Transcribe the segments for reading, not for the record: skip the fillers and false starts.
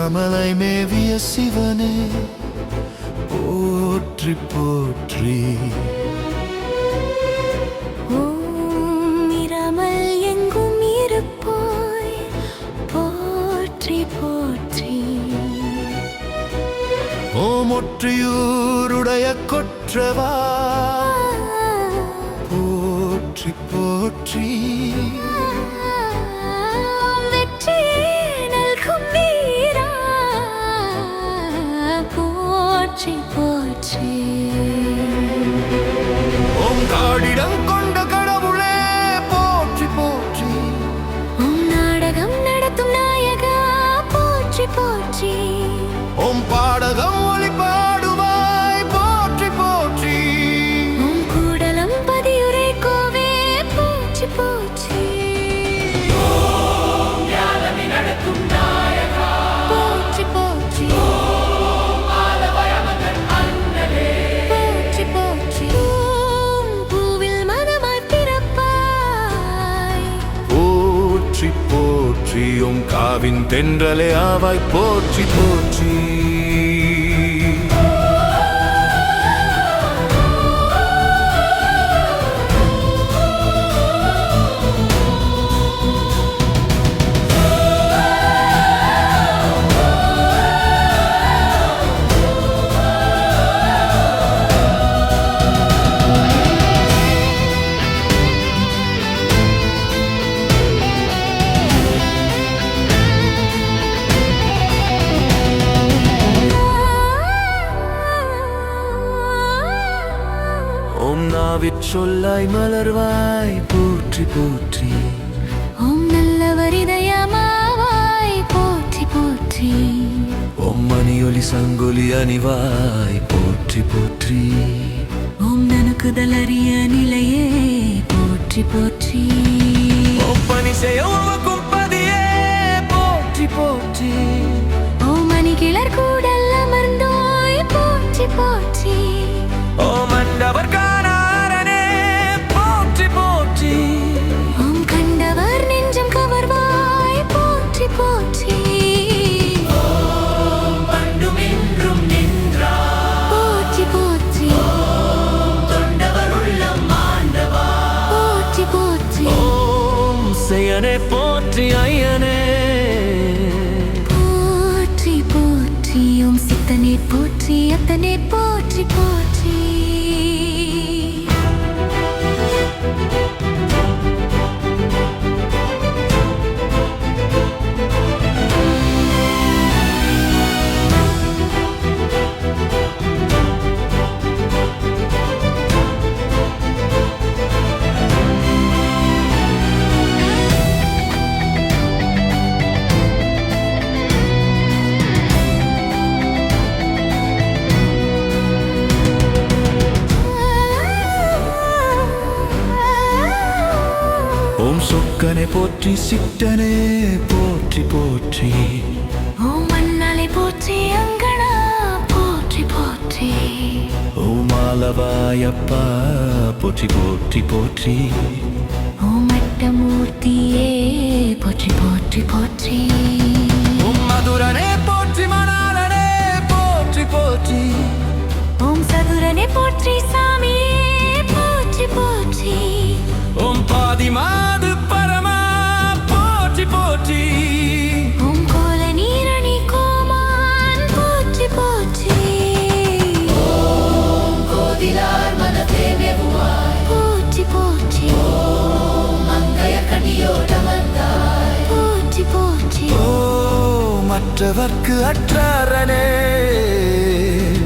அண்ணாமலை மேவிய சிவனே போற்றி போற்றி. ஓம் இராமல் எங்கும் இருப்பாய் போற்றி போற்றி. ஓம் ஒற்றியூருடைய கொற்றவா போற்றி போற்றி. போற்றி போற்றி. ஓம் காடிடம் கொண்ட கடவுளே போற்றி போற்றி. ஓம் நாடகம் நடத்தும் நாயகா போற்றி போற்றி. ஓம் பாடகம் ஒளி பாடுவாய் போற்றி போற்றி. ஓம் கூடலம் பதியுரை கோவே போற்றி போற்றி. ஓம் ஞானமே நடத்தும் நாயகா போற்றி போற்றி. போற்றியும் காவின் தென்றலே ஆவாய் போற்றி போற்றி. ஓம் நாவிற்சொல்லாய் மலர்வாய் போற்றி போற்றி. ஓம் நல்லவர் இதயமாவாய் போற்றி போற்றி. ஓம் மணியொலி சங்கொலி அணிவாய் போற்றி போற்றி. ஓம் நனுக்குதல் அறிய நிலையே போற்றி போற்றி. ஓம் பணி செய்யும் பதியே போற்றி போற்றி. ஓம் மணிகிளர் கூடல் அமர்ந்தோய் போற்றி போற்றி. ஓம் மண்டவர் காணாரனே போற்றி போற்றி. ஓம் கண்டவர் நெஞ்சம் கவர்வாய் போற்றி போற்றி. ஓம் பண்டுமென்றும் நின்றாய் போற்றி போற்றி. ஓம் தொண்டவர் உள்ளம் ஆண்டவா போற்றி போற்றி. ஓம் செயனே போற்றி ஐயனே போற்றி போற்றி. ஓம் சித்தனே போற்றி அத்தனே போற்றி போற்றி. ஓம் சொக்கனே போற்றி சித்தனே போற்றி போற்றி. ஓம் மண்ணாலை போற்றி அங்கணா போற்றி போற்றி. ஓம் ஆலவாயப்பா போற்றி போற்றி போற்றி. ஓம் அட்டமூர்த்தியே போற்றி போற்றி போற்றி. ஓம் மதுரனே போற்றி மணாலனே போற்றி போற்றி. ஓம் சதுரனே போற்றி சாமியே போற்றி போற்றி. ஓம் பாதிமாது பரமா போற்றி போற்றி. ஓம் கோல நீரணி கோமான் போற்றி போற்றி. ஓம் கோதிலார் மனத்தே மேவுவாய் போற்றி போற்றி. ஓம் மங்கைய கனியோடமர்ந்தாய் போற்றி போற்றி. ஓம் மற்றவர்க்கு அற்றாரனே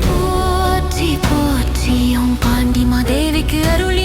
போற்றி போற்றி. ஓம் பாண்டிமா தேவிக்கு அருள்